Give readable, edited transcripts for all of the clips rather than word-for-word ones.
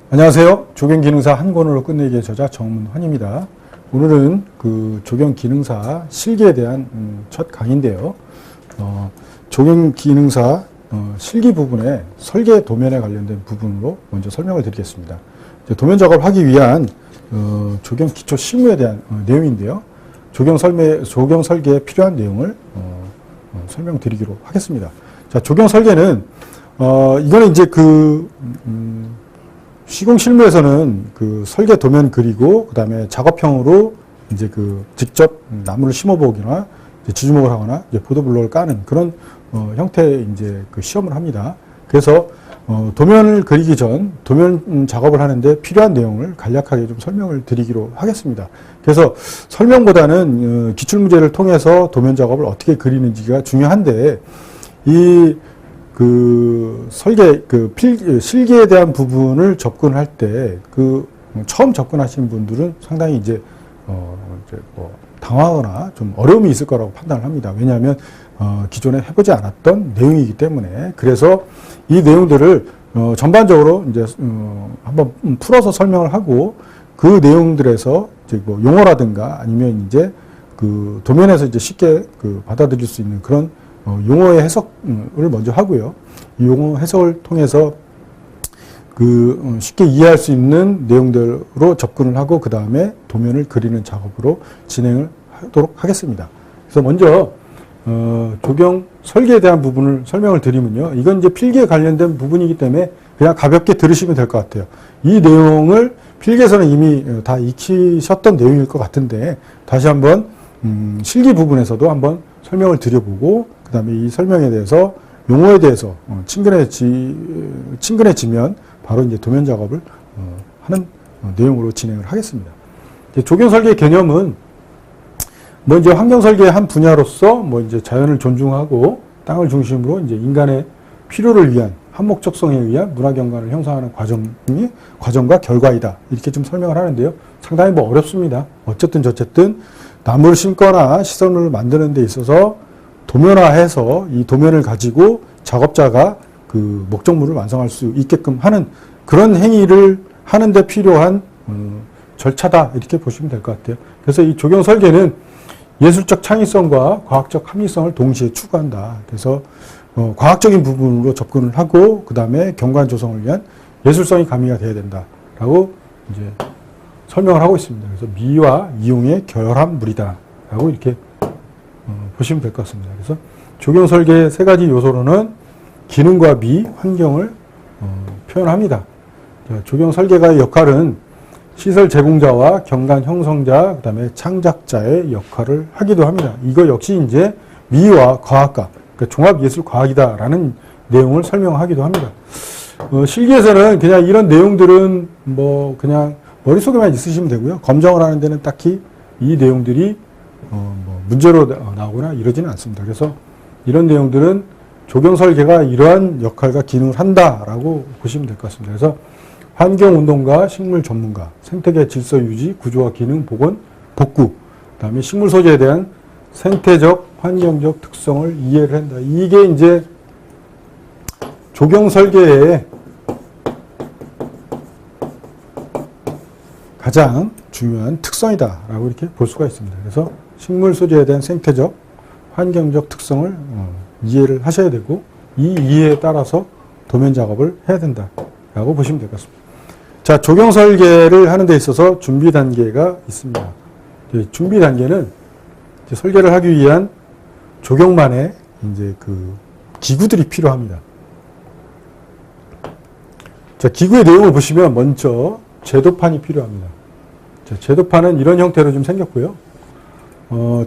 안녕하세요. 조경기능사 한 권으로 끝내기의 저자 정문환입니다. 오늘은 그 조경기능사 실기에 대한 첫 강의인데요. 조경기능사 실기 부분의 설계 도면에 관련된 부분으로 먼저 설명을 드리겠습니다. 도면 작업을 하기 위한 조경 기초 실무에 대한 내용인데요. 조경 설계에 필요한 내용을 설명드리기로 하겠습니다. 자, 조경 설계는 이거는 이제 시공 실무에서는 그 설계 도면 그리고 그다음에 작업형으로 이제 직접 나무를 심어보기나 지주목을 하거나 이제 보도블록을 까는 그런 형태의 이제 시험을 합니다. 그래서 도면을 그리기 전 도면 작업을 하는데 필요한 내용을 간략하게 좀 설명을 드리기로 하겠습니다. 그래서 설명보다는 기출문제를 통해서 도면 작업을 어떻게 그리는지가 중요한데 설계, 실기에 대한 부분을 접근할 때, 처음 접근하시는 분들은 상당히 이제 당황하거나 좀 어려움이 있을 거라고 판단을 합니다. 왜냐하면, 기존에 해보지 않았던 내용이기 때문에. 그래서 이 내용들을, 전반적으로 이제, 한번 풀어서 설명을 하고, 그 내용들에서 이제 용어라든가 아니면 이제 도면에서 이제 쉽게 받아들일 수 있는 그런 용어의 해석을 먼저 하고요. 이 용어 해석을 통해서 쉽게 이해할 수 있는 내용들로 접근을 하고 그 다음에 도면을 그리는 작업으로 진행을 하도록 하겠습니다. 그래서 먼저 조경 설계에 대한 부분을 설명을 드리면요. 이건 이제 필기에 관련된 부분이기 때문에 그냥 가볍게 들으시면 될 것 같아요. 이 내용을 필기에서는 이미 다 익히셨던 내용일 것 같은데 다시 한번 실기 부분에서도 한번 설명을 드려보고 그 다음에 이 설명에 대해서 용어에 대해서 친근해지면 바로 이제 도면 작업을 하는 내용으로 진행을 하겠습니다. 조경 설계 개념은 이제 환경 설계의 한 분야로서 이제 자연을 존중하고 땅을 중심으로 이제 인간의 필요를 위한 한목적성에 의한 문화경관을 형성하는 과정과 결과이다. 이렇게 좀 설명을 하는데요. 상당히 어렵습니다. 어쨌든 나무를 심거나 시설물을 만드는 데 있어서 도면화해서 이 도면을 가지고 작업자가 목적물을 완성할 수 있게끔 하는 그런 행위를 하는 데 필요한 절차다. 이렇게 보시면 될 것 같아요. 그래서 이 조경 설계는 예술적 창의성과 과학적 합리성을 동시에 추구한다. 그래서 과학적인 부분으로 접근을 하고 그 다음에 경관 조성을 위한 예술성이 가미가 돼야 된다라고 이제 설명을 하고 있습니다. 그래서 미와 이용의 결합 물이다 라고 이렇게 보시면 될 것 같습니다. 그래서 조경 설계의 세 가지 요소로는 기능과 미, 환경을 표현합니다. 조경 설계가의 역할은 시설 제공자와 경관 형성자, 그 다음에 창작자의 역할을 하기도 합니다. 이거 역시 이제 미와 과학과, 그러니까 종합예술과학이다라는 내용을 설명하기도 합니다. 실기에서는 그냥 이런 내용들은 그냥 머릿속에만 있으시면 되고요. 검정을 하는 데는 딱히 이 내용들이 문제로 나오거나 이러지는 않습니다. 그래서 이런 내용들은 조경 설계가 이러한 역할과 기능을 한다라고 보시면 될 것 같습니다. 그래서 환경운동가, 식물 전문가, 생태계 질서 유지, 구조와 기능, 복원, 복구, 그다음에 식물 소재에 대한 생태적, 환경적 특성을 이해를 한다. 이게 이제 조경 설계의 가장 중요한 특성이다라고 이렇게 볼 수가 있습니다. 그래서 식물 소재에 대한 생태적, 환경적 특성을 이해를 하셔야 되고 이 이해에 따라서 도면 작업을 해야 된다라고 보시면 될 것 같습니다. 자, 조경 설계를 하는 데 있어서 준비 단계가 있습니다. 준비 단계는 이제 설계를 하기 위한 조경만의 이제 기구들이 필요합니다. 자, 기구의 내용을 보시면 먼저 제도판이 필요합니다. 자, 제도판은 이런 형태로 좀 생겼고요.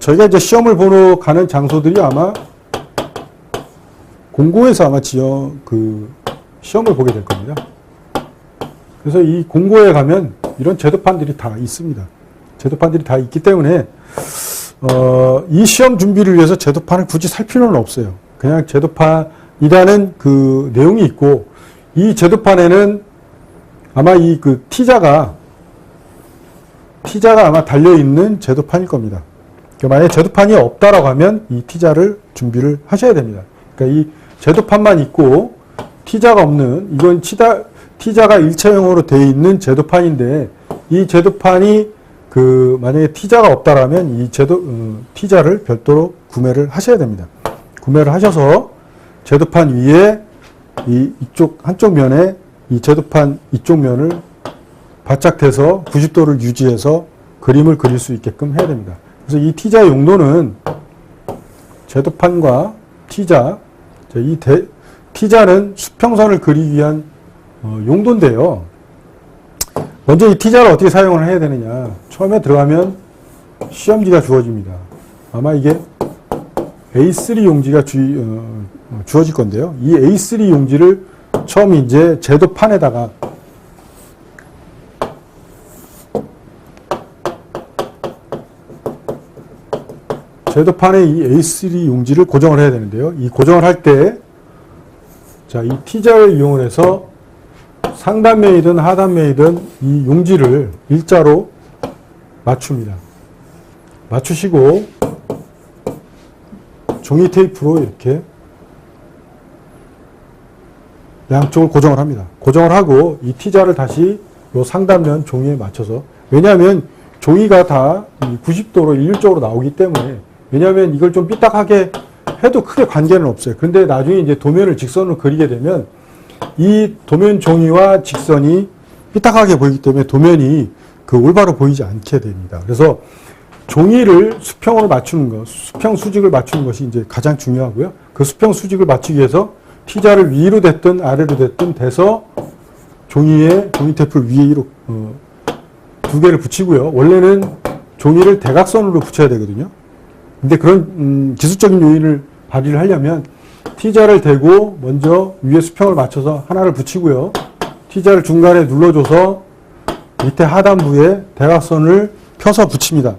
저희가 이제 시험을 보러 가는 장소들이 아마 공고에서 아마 시험을 보게 될 겁니다. 그래서 이 공고에 가면 이런 제도판들이 다 있습니다. 제도판들이 다 있기 때문에, 이 시험 준비를 위해서 제도판을 굳이 살 필요는 없어요. 그냥 제도판이라는 내용이 있고, 이 제도판에는 아마 T자가 아마 달려있는 제도판일 겁니다. 그러니까 만약에 제도판이 없다라고 하면 이 T자를 준비를 하셔야 됩니다. 그러니까 이 제도판만 있고 T자가 없는, 이건 T자가 일체형으로 되어 있는 제도판인데 이 제도판이 만약에 T자가 없다라면 이 T자를 별도로 구매를 하셔야 됩니다. 구매를 하셔서 제도판 위에 이쪽 한쪽 면에 이 제도판 이쪽 면을 바짝 대서 90도를 유지해서 그림을 그릴 수 있게끔 해야 됩니다. 그래서 이 T자의 용도는 제도판과 T자, 이 T자는 수평선을 그리기 위한 용도인데요. 먼저 이 T자를 어떻게 사용을 해야 되느냐. 처음에 들어가면 시험지가 주어집니다. 아마 이게 A3 용지가 주어질 건데요. 이 A3 용지를 처음 이제 제도판에다가 제도판에 이 A3 용지를 고정을 해야 되는데요. 이 고정을 할 때, 자, 이 T자를 이용을 해서 상단면이든 하단면이든 이 용지를 일자로 맞춥니다. 맞추시고 종이 테이프로 이렇게 양쪽을 고정을 합니다. 고정을 하고 이 T자를 다시 요 상단면 종이에 맞춰서, 왜냐하면 종이가 다 90도로 일률적으로 나오기 때문에, 왜냐하면 이걸 좀 삐딱하게 해도 크게 관계는 없어요. 그런데 나중에 이제 도면을 직선으로 그리게 되면 이 도면 종이와 직선이 삐딱하게 보이기 때문에 도면이 올바로 보이지 않게 됩니다. 그래서 종이를 수평으로 맞추는 것, 수평 수직을 맞추는 것이 이제 가장 중요하고요. 그 수평 수직을 맞추기 위해서 T자를 위로 됐든 아래로 됐든 대서 종이 테이프를 위로 두 개를 붙이고요. 원래는 종이를 대각선으로 붙여야 되거든요. 근데 그런 기술적인 요인을 발휘를 하려면 T자를 대고 먼저 위에 수평을 맞춰서 하나를 붙이고요. T자를 중간에 눌러줘서 밑에 하단부에 대각선을 펴서 붙입니다.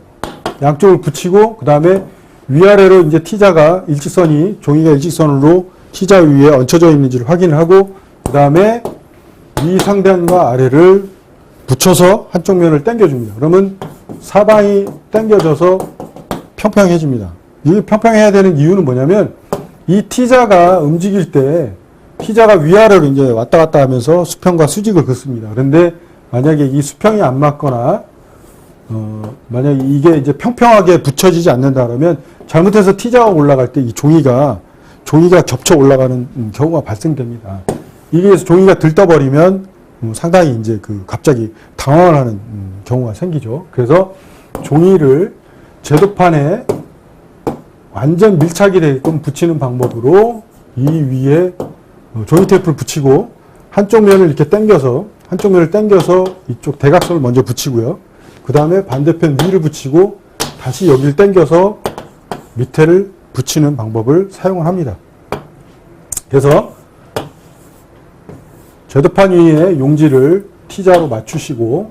양쪽을 붙이고 그 다음에 위아래로 이제 T자가 종이가 일직선으로 T자 위에 얹혀져 있는지를 확인을 하고 그 다음에 위 상단과 아래를 붙여서 한쪽 면을 당겨줍니다. 그러면 사방이 당겨져서 평평해집니다. 이 평평해야 되는 이유는 뭐냐면 이 T자가 움직일 때 T자가 위아래로 이제 왔다 갔다 하면서 수평과 수직을 긋습니다. 그런데 만약에 이 수평이 안 맞거나 만약에 이게 이제 평평하게 붙여지지 않는다 그러면 잘못해서 T자가 올라갈 때 이 종이가 겹쳐 올라가는 경우가 발생됩니다. 이게 종이가 들떠버리면 상당히 이제 갑자기 당황을 하는 경우가 생기죠. 그래서 종이를 제도판에 완전 밀착이 되게끔 붙이는 방법으로 이 위에 종이 테이프를 붙이고 한쪽 면을 당겨서 이쪽 대각선을 먼저 붙이고요. 그 다음에 반대편 위를 붙이고 다시 여기를 당겨서 밑에를 붙이는 방법을 사용을 합니다. 그래서 제도판 위에 용지를 T자로 맞추시고